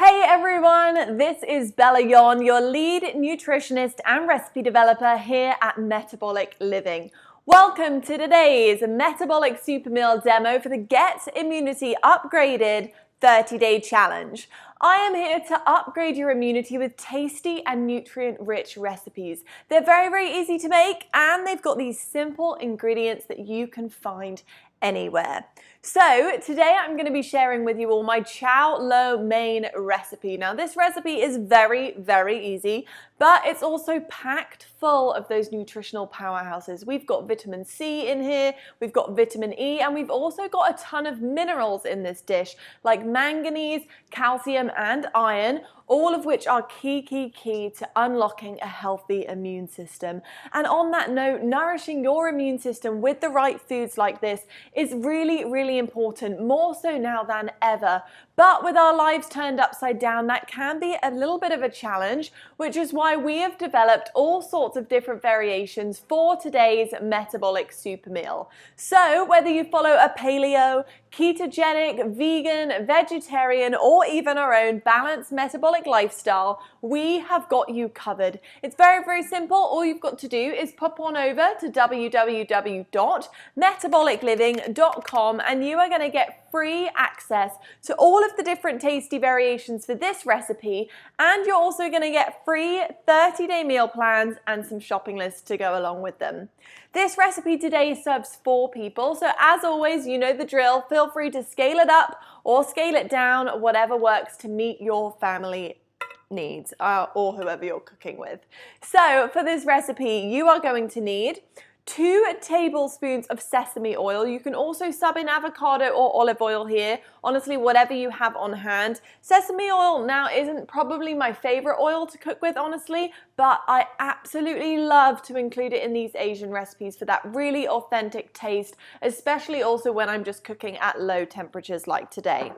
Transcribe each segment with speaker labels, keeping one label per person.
Speaker 1: Hey everyone, this is Bella Yon, your lead nutritionist and recipe developer here at Metabolic Living. Welcome to today's Metabolic Super Meal demo for the Get Immunity Upgraded 30-Day Challenge. I am here to upgrade your immunity with tasty and nutrient-rich recipes. They're very easy to make and they've got these simple ingredients that you can find anywhere. So today I'm going to be sharing with you all my Chow lo mein recipe. Now this recipe is very easy, but it's also packed full of those nutritional powerhouses. We've got vitamin C in here, we've got vitamin E, and we've also got a ton of minerals in this dish, like manganese, calcium, and iron, all of which are key to unlocking a healthy immune system. And on that note, nourishing your immune system with the right foods like this is really important, more so now than ever. But with our lives turned upside down, that can be a little bit of a challenge, which is why we have developed all sorts of different variations for today's metabolic super meal. So whether you follow a paleo, ketogenic, vegan, vegetarian, or even our own balanced metabolic lifestyle, we have got you covered. It's very simple. All you've got to do is pop on over to www.metabolicliving.com and you are going to get free access to all of the different tasty variations for this recipe, and you're also going to get free 30-day meal plans and some shopping lists to go along with them. This recipe today serves 4 people, so as always, you know the drill. Feel free to scale it up or scale it down, whatever works to meet your family needs or whoever you're cooking with. So for this recipe, you are going to need 2 tablespoons of sesame oil. You can also sub in avocado or olive oil here. Honestly, whatever you have on hand. Sesame oil now isn't probably my favorite oil to cook with, honestly, but I absolutely love to include it in these Asian recipes for that really authentic taste, especially also when I'm just cooking at low temperatures like today.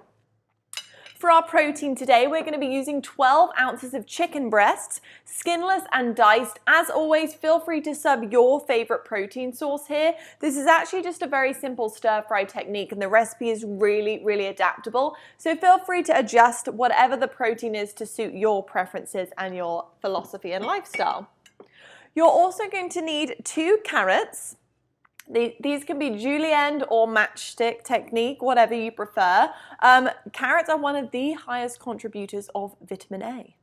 Speaker 1: For our protein today, we're going to be using 12 ounces of chicken breasts, skinless and diced. As always, feel free to sub your favorite protein source here. This is actually just a very simple stir-fry technique and the recipe is really adaptable. So feel free to adjust whatever the protein is to suit your preferences and your philosophy and lifestyle. You're also going to need 2 carrots. These can be julienne or matchstick technique, whatever you prefer. Carrots are one of the highest contributors of vitamin A.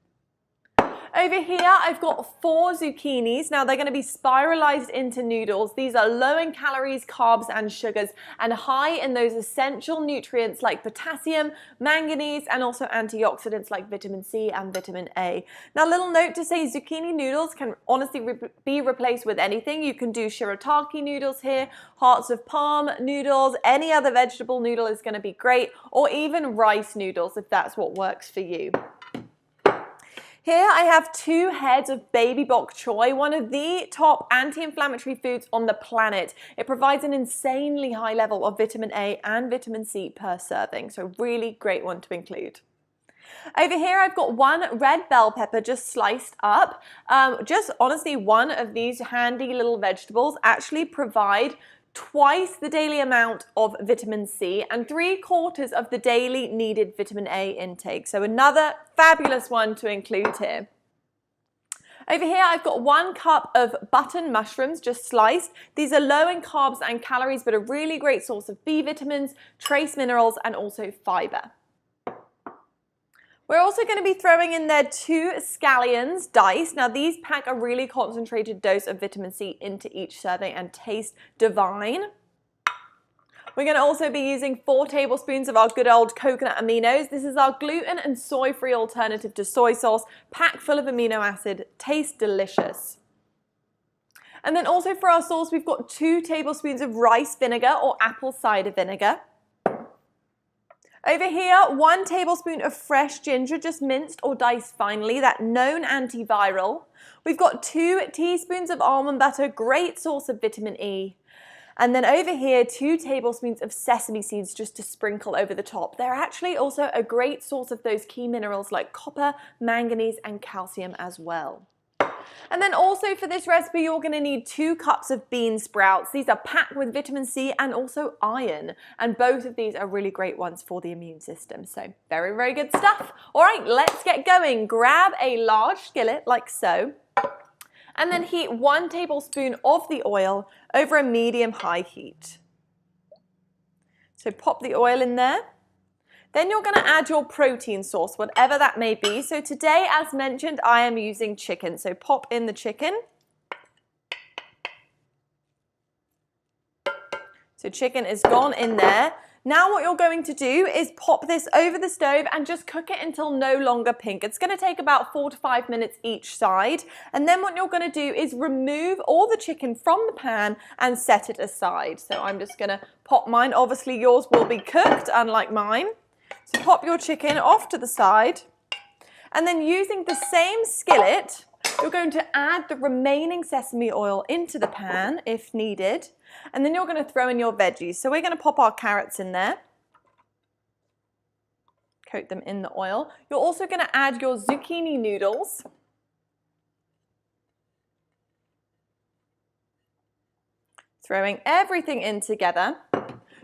Speaker 1: Over here, I've got 4 zucchinis. Now, they're going to be spiralized into noodles. These are low in calories, carbs, and sugars, and high in those essential nutrients like potassium, manganese, and also antioxidants like vitamin C and vitamin A. Now, little note to say, zucchini noodles can honestly be replaced with anything. You can do shirataki noodles here, hearts of palm noodles, any other vegetable noodle is going to be great, or even rice noodles if that's what works for you. Here I have 2 heads of baby bok choy, one of the top anti-inflammatory foods on the planet. It provides an insanely high level of vitamin A and vitamin C per serving, so really great one to include. Over here I've got 1 red bell pepper just sliced up. Just honestly, one of these handy little vegetables actually provide twice the daily amount of vitamin C and 3/4 of the daily needed vitamin A intake. So another fabulous one to include here. Over here I've got 1 cup of button mushrooms just sliced. These are low in carbs and calories, but a really great source of B vitamins, trace minerals, and also fiber. We're also going to be throwing in there 2 scallions diced. Now these pack a really concentrated dose of vitamin C into each serving and taste divine. We're going to also be using 4 tablespoons of our good old coconut aminos. This is our gluten and soy-free alternative to soy sauce, packed full of amino acid, tastes delicious. And then also for our sauce, we've got 2 tablespoons of rice vinegar or apple cider vinegar. Over here, 1 tablespoon of fresh ginger, just minced or diced finely, that known antiviral. We've got 2 teaspoons of almond butter, great source of vitamin E. And then over here, 2 tablespoons of sesame seeds just to sprinkle over the top. They're actually also a great source of those key minerals like copper, manganese, and calcium as well. And then also for this recipe, you're going to need 2 cups of bean sprouts. These are packed with vitamin C and also iron. And both of these are really great ones for the immune system. So very, very good stuff. All right, let's get going. Grab a large skillet like so. And then heat 1 tablespoon of the oil over a medium-high heat. So pop the oil in there. Then you're going to add your protein source, whatever that may be. So today, as mentioned, I am using chicken. So pop in the chicken. So chicken is gone in there. Now what you're going to do is pop this over the stove and just cook it until no longer pink. It's going to take about 4 to 5 minutes each side. And then what you're going to do is remove all the chicken from the pan and set it aside. So I'm just going to pop mine. Obviously yours will be cooked, unlike mine. So pop your chicken off to the side. And then using the same skillet, you're going to add the remaining sesame oil into the pan if needed. And then you're going to throw in your veggies. So we're going to pop our carrots in there. Coat them in the oil. You're also going to add your zucchini noodles. Throwing everything in together.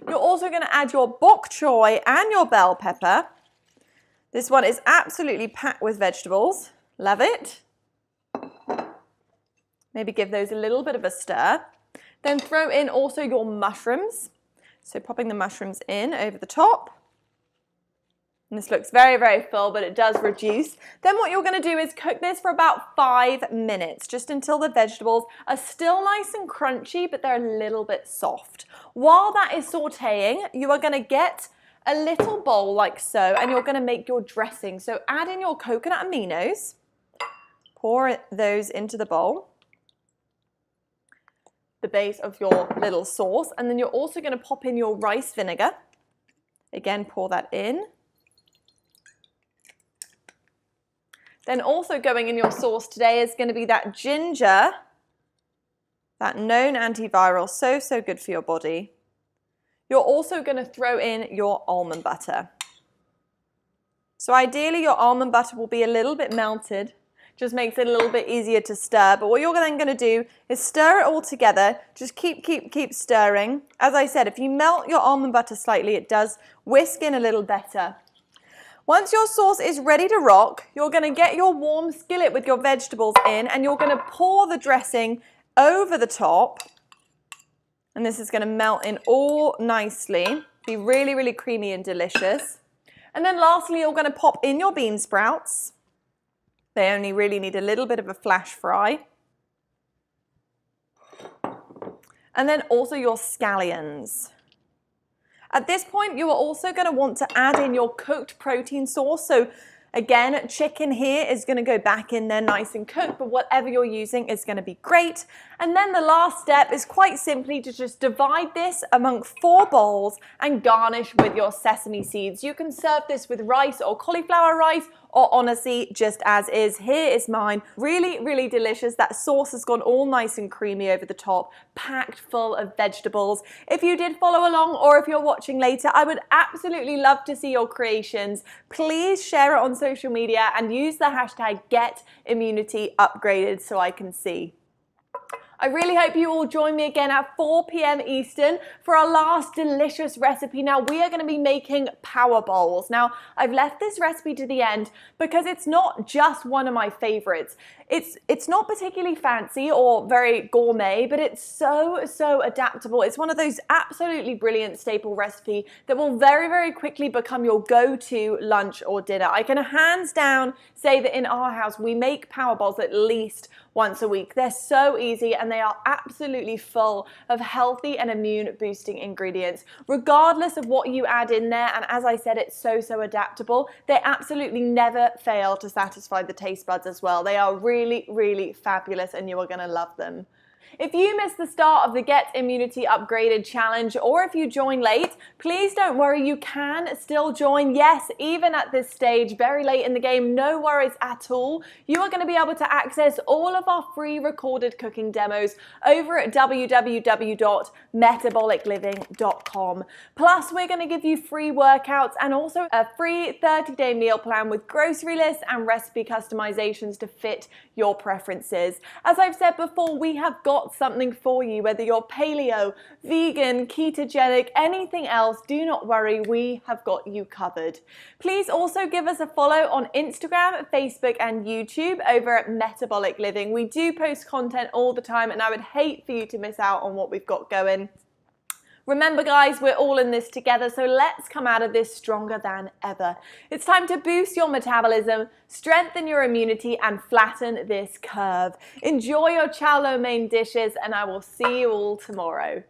Speaker 1: You're also going to add your bok choy and your bell pepper. This one is absolutely packed with vegetables. Love it. Maybe give those a little bit of a stir. Then throw in also your mushrooms. So popping the mushrooms in over the top. And this looks very, very full, but it does reduce. Then what you're going to do is cook this for about 5 minutes, just until the vegetables are still nice and crunchy, but they're a little bit soft. While that is sauteing, you are going to get a little bowl like so, and you're going to make your dressing. So add in your coconut aminos, pour those into the bowl, the base of your little sauce, and then you're also going to pop in your rice vinegar. Again, pour that in. Then also going in your sauce today is going to be that ginger, that known antiviral, so good for your body. You're also going to throw in your almond butter. So ideally your almond butter will be a little bit melted, just makes it a little bit easier to stir. But what you're then going to do is stir it all together. Just keep stirring. As I said, if you melt your almond butter slightly, it does whisk in a little better. Once your sauce is ready to rock, you're going to get your warm skillet with your vegetables in, and you're going to pour the dressing over the top. And this is going to melt in all nicely, be really, really creamy and delicious. And then lastly, you're going to pop in your bean sprouts. They only really need a little bit of a flash fry. And then also your scallions. At this point, you are also going to want to add in your cooked protein source. So again, chicken here is going to go back in there nice and cooked, but whatever you're using is going to be great. And then the last step is quite simply to just divide this among 4 bowls and garnish with your sesame seeds. You can serve this with rice or cauliflower rice, or honestly, just as is. Here is mine. Really, really delicious. That sauce has gone all nice and creamy over the top, packed full of vegetables. If you did follow along, or if you're watching later, I would absolutely love to see your creations. Please share it on social media and use the hashtag #GetImmunityUpgraded so I can see. I really hope you all join me again at 4 p.m. Eastern for our last delicious recipe. Now, we are going to be making power bowls. Now, I've left this recipe to the end because it's not just one of my favorites. It's not particularly fancy or very gourmet, but it's so adaptable. It's one of those absolutely brilliant staple recipe that will very, very quickly become your go-to lunch or dinner. I can hands down say that in our house, we make power bowls at least once a week. They're so easy and they are absolutely full of healthy and immune boosting ingredients. Regardless of what you add in there, and as I said, it's so adaptable, they absolutely never fail to satisfy the taste buds as well. They are really, really fabulous and you are going to love them. If you missed the start of the Get Immunity Upgraded challenge, or if you join late, please don't worry, you can still join. Yes, even at this stage, very late in the game, no worries at all. You are going to be able to access all of our free recorded cooking demos over at www.metabolicliving.com. Plus, we're going to give you free workouts and also a free 30-day meal plan with grocery lists and recipe customizations to fit your preferences. As I've said before, we have got something for you, whether you're paleo, vegan, ketogenic, anything else, do not worry, we have got you covered. Please also give us a follow on Instagram, Facebook, and YouTube over at Metabolic Living. We do post content all the time, and I would hate for you to miss out on what we've got going. Remember guys, we're all in this together, so let's come out of this stronger than ever. It's time to boost your metabolism, strengthen your immunity, and flatten this curve. Enjoy your chow lo mein dishes, and I will see you all tomorrow.